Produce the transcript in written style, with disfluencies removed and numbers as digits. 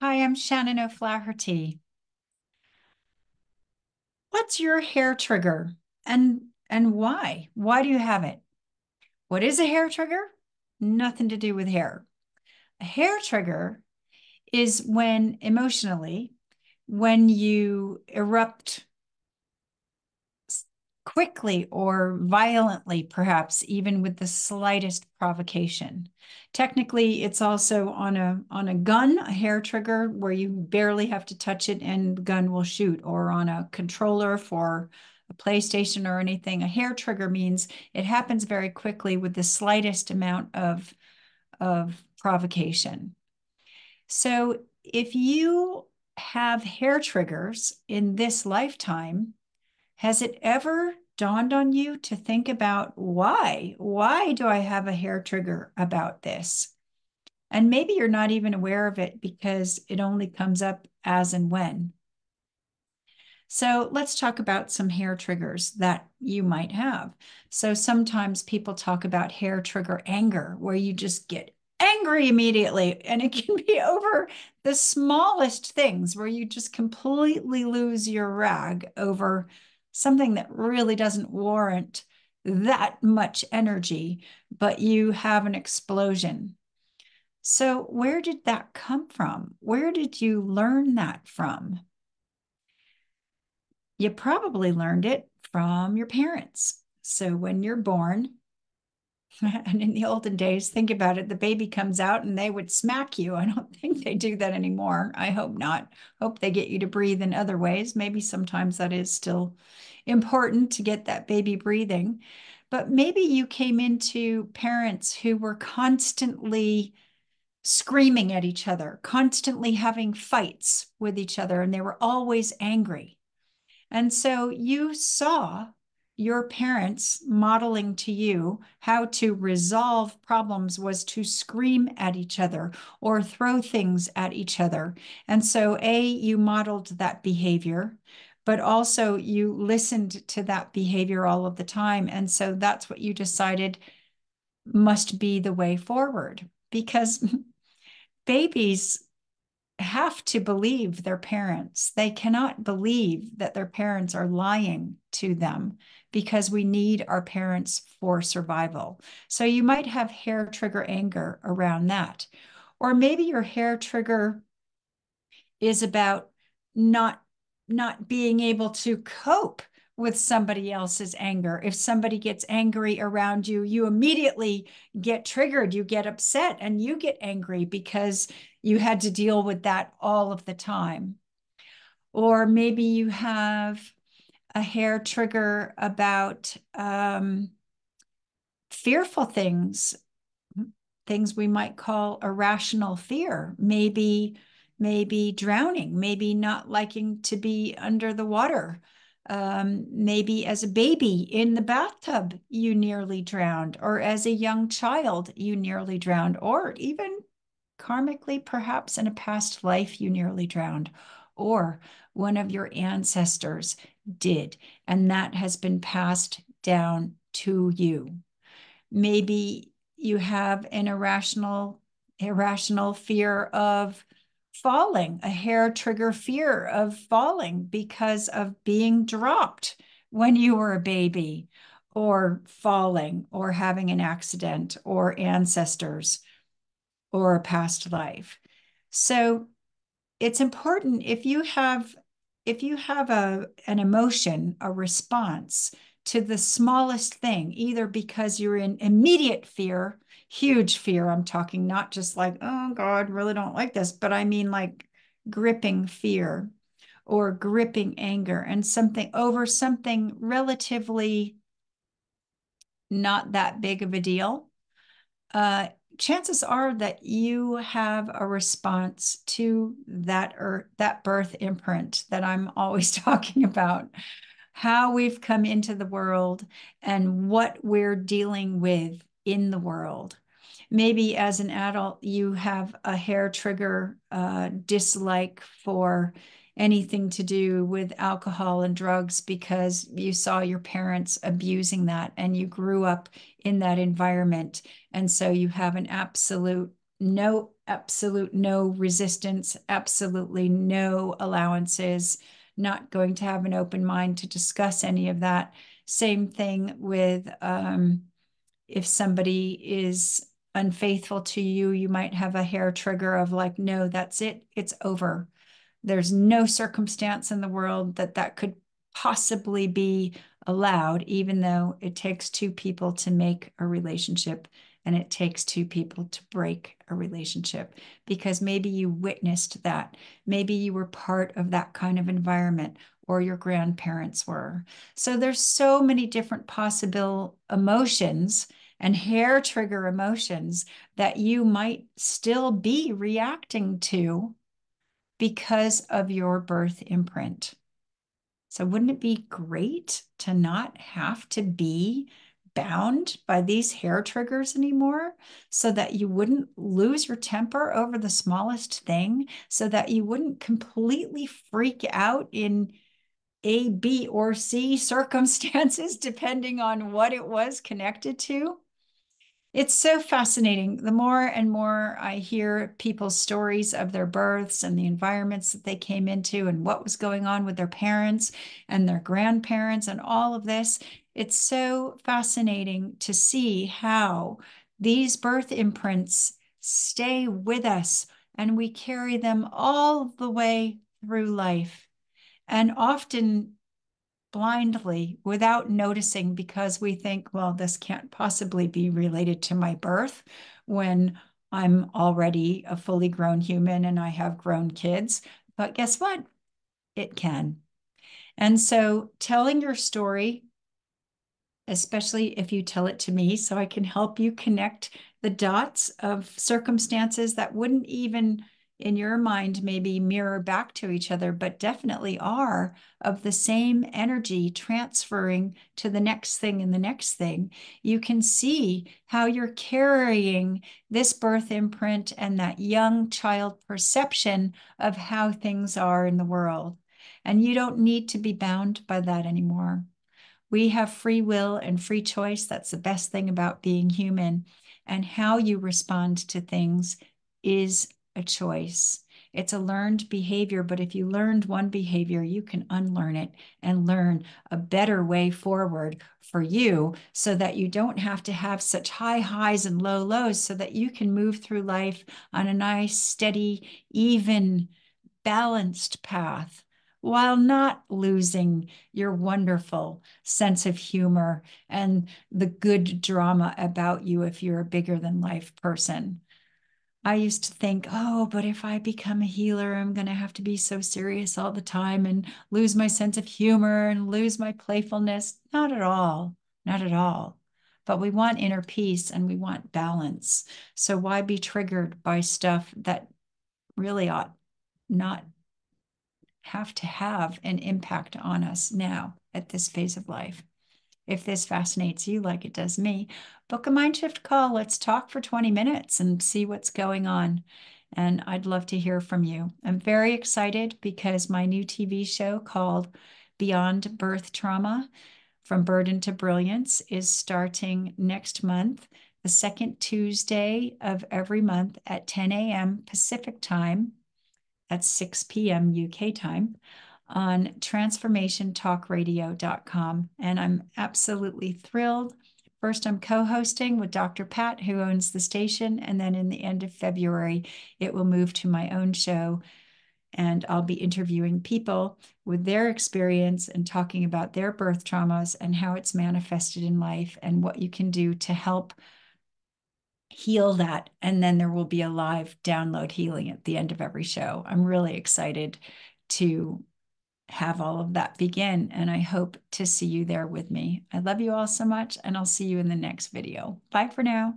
Hi, I'm Shannon O'Flaherty. What's your hair trigger and why? Why do you have it? What is a hair trigger? Nothing to do with hair. A hair trigger is when emotionally, when you erupt quickly or violently, perhaps even with the slightest provocation. Technically, it's also on a gun, a hair trigger where you barely have to touch it and the gun will shoot, or on a controller for a PlayStation or anything. A hair trigger means it happens very quickly with the slightest amount of provocation. So if you have hair triggers in this lifetime, has it ever dawned on you to think about why? Why do I have a hair trigger about this? And maybe you're not even aware of it because it only comes up as and when. So let's talk about some hair triggers that you might have. So sometimes people talk about hair trigger anger, where you just get angry immediately, and it can be over the smallest things where you just completely lose your rag over something that really doesn't warrant that much energy, but you have an explosion. So where did that come from? Where did you learn that from? You probably learned it from your parents. So when you're born, and in the olden days, think about it, the baby comes out and they would smack you. I don't think they do that anymore. I hope not. Hope they get you to breathe in other ways. Maybe sometimes that is still important to get that baby breathing. But maybe you came into parents who were constantly screaming at each other, constantly having fights with each other, and they were always angry. And so you saw your parents modeling to you how to resolve problems was to scream at each other or throw things at each other. And so, A, you modeled that behavior, but also you listened to that behavior all of the time. And so that's what you decided must be the way forward because babies have to believe their parents. They cannot believe that their parents are lying to them because we need our parents for survival. So you might have hair trigger anger around that. Or maybe your hair trigger is about not not being able to cope with somebody else's anger. If somebody gets angry around you, you immediately get triggered, you get upset, and you get angry because you had to deal with that all of the time. Or maybe you have a hair trigger about fearful things, things we might call irrational fear, maybe drowning, maybe not liking to be under the water. Maybe as a baby in the bathtub, you nearly drowned, or as a young child, you nearly drowned, or even karmically, perhaps in a past life, you nearly drowned, or one of your ancestors did, and that has been passed down to you. Maybe you have an irrational fear of falling, a hair trigger fear of falling because of being dropped when you were a baby, or falling, or having an accident, or ancestors, or a past life. So it's important if you have an emotion, a response to the smallest thing, either because you're in immediate fear, huge fear, I'm talking not just like, oh God, really don't like this, but I mean like gripping fear or gripping anger and something over something relatively not that big of a deal. uh, Chances are that you have a response to that, or that birth imprint that I'm always talking about, how we've come into the world and what we're dealing with in the world. Maybe as an adult, you have a hair trigger dislike for anything to do with alcohol and drugs because you saw your parents abusing that and you grew up in that environment. And so you have an absolute no, absolute no resistance, absolutely no allowances, not going to have an open mind to discuss any of that. Same thing with if somebody is unfaithful to you, you might have a hair trigger of like, no, that's it, it's over. There's no circumstance in the world that that could possibly be allowed, even though it takes two people to make a relationship and it takes two people to break a relationship, because maybe you witnessed that. Maybe you were part of that kind of environment, or your grandparents were. So there's so many different possible emotions and hair trigger emotions that you might still be reacting to because of your birth imprint. So wouldn't it be great to not have to be bound by these hair triggers anymore, so that you wouldn't lose your temper over the smallest thing, so that you wouldn't completely freak out in A, B, or C circumstances, depending on what it was connected to? It's so fascinating. The more and more I hear people's stories of their births and the environments that they came into and what was going on with their parents and their grandparents and all of this, it's so fascinating to see how these birth imprints stay with us and we carry them all the way through life. And often blindly without noticing, because we think, well, this can't possibly be related to my birth when I'm already a fully grown human and I have grown kids. But guess what? It can. And so telling your story, especially if you tell it to me, so I can help you connect the dots of circumstances that wouldn't even in your mind maybe mirror back to each other, but definitely are of the same energy transferring to the next thing and the next thing. You can see how you're carrying this birth imprint and that young child perception of how things are in the world. And you don't need to be bound by that anymore. We have free will and free choice. That's the best thing about being human. And how you respond to things is a choice. It's a learned behavior, but if you learned one behavior, you can unlearn it and learn a better way forward for you, so that you don't have to have such high highs and low lows, so that you can move through life on a nice, steady, even, balanced path, while not losing your wonderful sense of humor and the good drama about you if you're a bigger than life person. I used to think, oh, but if I become a healer, I'm going to have to be so serious all the time and lose my sense of humor and lose my playfulness. Not at all. Not at all. But we want inner peace and we want balance. So why be triggered by stuff that really ought not have to have an impact on us now at this phase of life? If this fascinates you like it does me, book a mind shift call. Let's talk for 20 minutes and see what's going on. And I'd love to hear from you. I'm very excited because my new TV show called Beyond Birth Trauma, From Burden to Brilliance, is starting next month, the second Tuesday of every month at 10 a.m. Pacific time. That's 6 p.m. UK time, on transformationtalkradio.com. And I'm absolutely thrilled. First, I'm co-hosting with Dr. Pat, who owns the station. And then in the end of February, it will move to my own show. And I'll be interviewing people with their experience and talking about their birth traumas and how it's manifested in life and what you can do to help heal that. And then there will be a live download healing at the end of every show. I'm really excited to have all of that begin, and I hope to see you there with me. I love you all so much, and I'll see you in the next video. Bye for now.